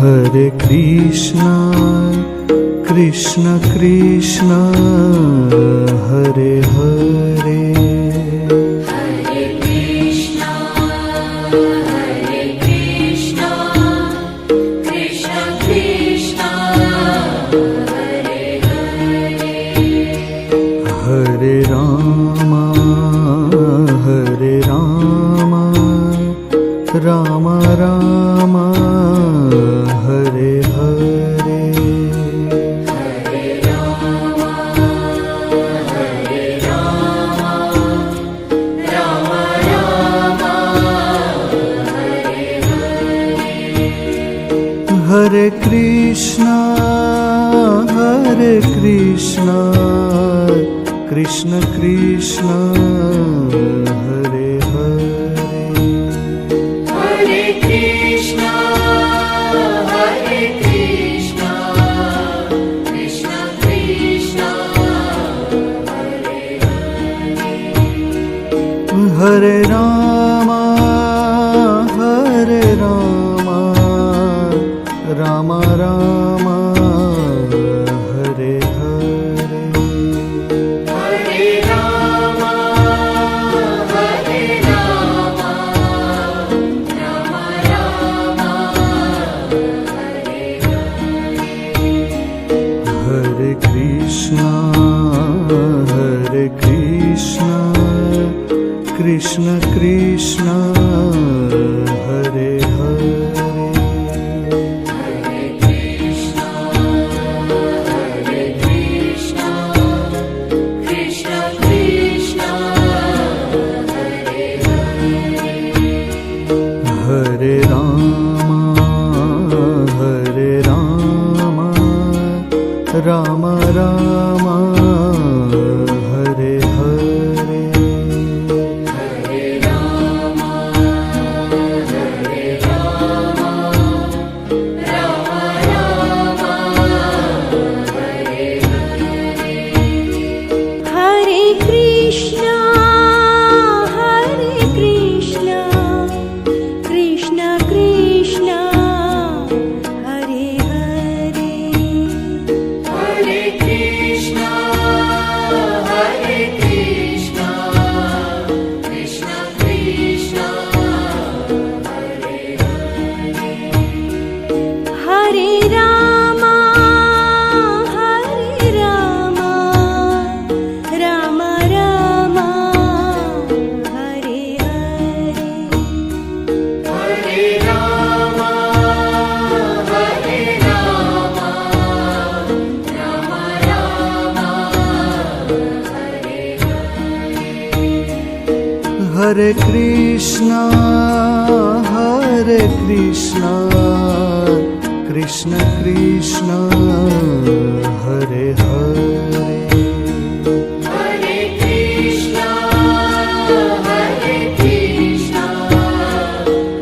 Hare Krishna, Krishna Krishna, Hare Hare. Hare Krishna, Krishna Krishna, Hare Hare. Hare Rama, Rama Rama, Hare Hare. Hare Rama, Rama Rama, Hare Hare. Hare Krishna, Krishna Krishna, Hare Hare. Hare Krishna, Krishna Krishna, Hare Hare. Hare Rama, Rama Rama, Hare Hare. Hare Rama, Rama Rama, Hare Hare. Hare Krishna, Krishna Krishna, Hare Hare. Hare Krishna, Krishna Krishna, Hare Hare. Hare Rama, Rama Rama, Hare Hare. Hare Rama, Rama Rama, Hare Hare. Hare Krishna, Krishna Krishna, Hare Hare. Hare Krishna, Krishna Krishna, Hare Hare. Hare Rama, Rama Rama, Hare Hare. Hare Rama, Rama Rama, Hare Hare. Hare Krishna, Krishna Krishna, Hare Hare. Hare Krishna,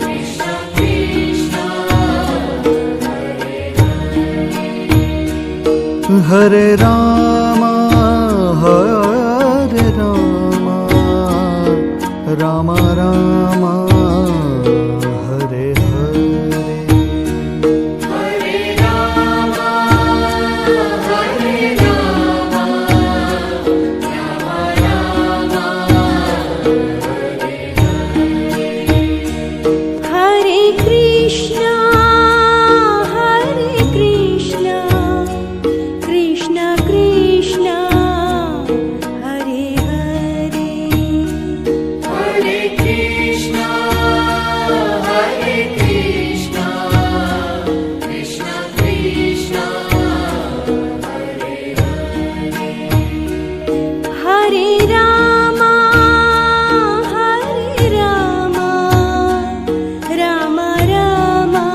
Krishna Krishna, Hare Hare. Hare Rama, Rama Rama, Hare Hare. Hare Rama, Rama Rama, Hare Hare. Hare Krishna, Krishna Krishna, Hare Hare. Hare Krishna, Krishna Krishna, Hare Hare. Hare Rama, Rama Rama,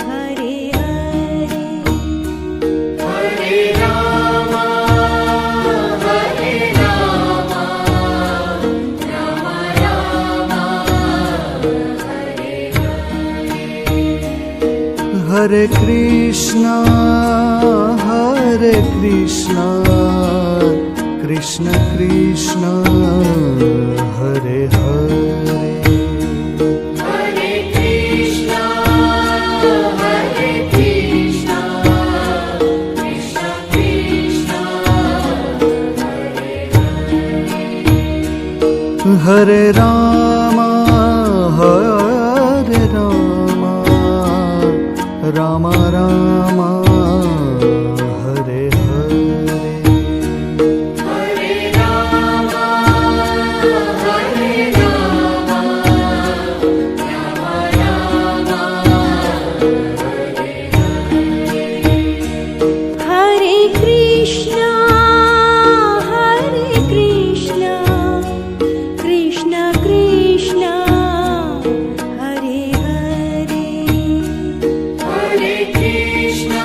Hare Hare. Hare Rama, Rama Rama, Hare Hare. Hare Krishna, Krishna Krishna, Hare Hare. Hare Hare Rama, Hare Rama, Rama Rama, Hare Hare. Hare Rama, Hare Rama, Rama Rama, Hare Krishna, Krishna Krishna, Hare Hare. Hare Krishna,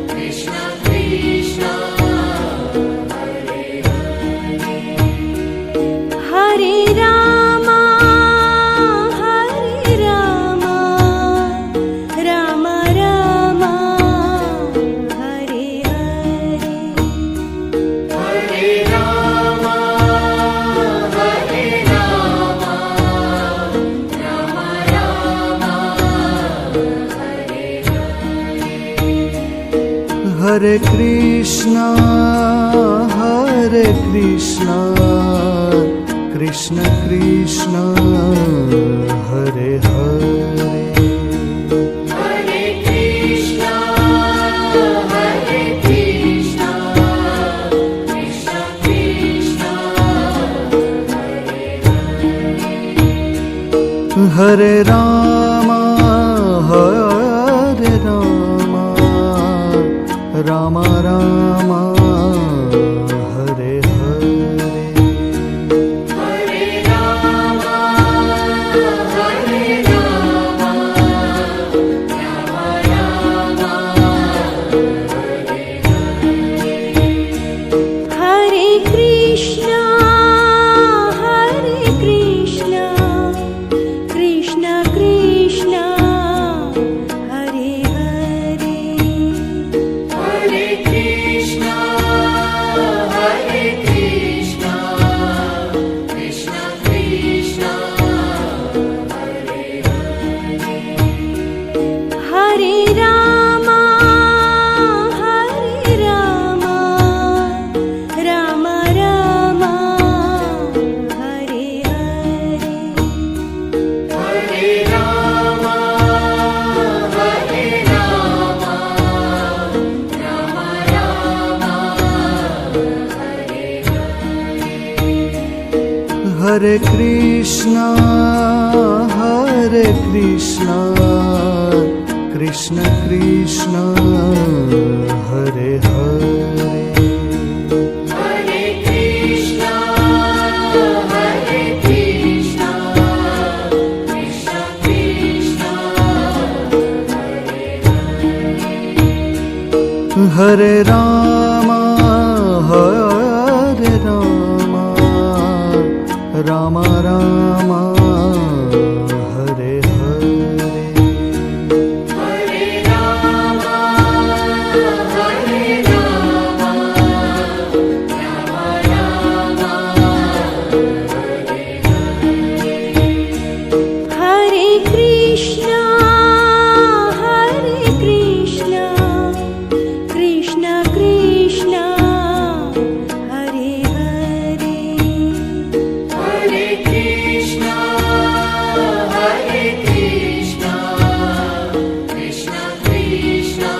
Krishna Krishna, Hare Hare Rama, Rama Rama, Hare Hare. Hare Rama, Rama Rama, Hare Krishna, Krishna Krishna, Hare Hare. Hare Krishna, Krishna Krishna, Hare Rama, Rama Rama, Hare Hare. Hare Rama, Rama Rama, Hare Krishna, Krishna Krishna, Hare Hare. Hare Krishna, Krishna Krishna, Hare Rama, Rama Rama, Hare Hare. Hare Rama, Rama Rama, Hare Krishna, Krishna Krishna, Hare Hare. Hare Krishna, Krishna Krishna, Hare Rama, Rama Rama, Hare Hare. Hare Rama, Rama Rama, Hare Krishna, Krishna Krishna, Hare Hare. Hare Krishna, Krishna Krishna,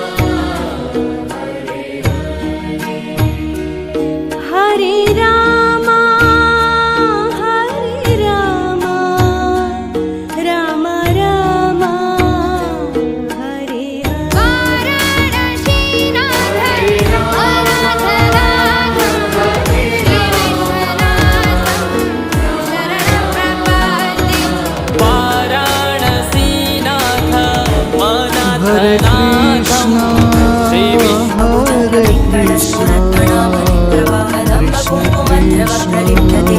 Hare Rama, Rama Rama, Hare Hare. वाराणसीनाथ Hare Krishna, Hare Krishna, Krishna Krishna,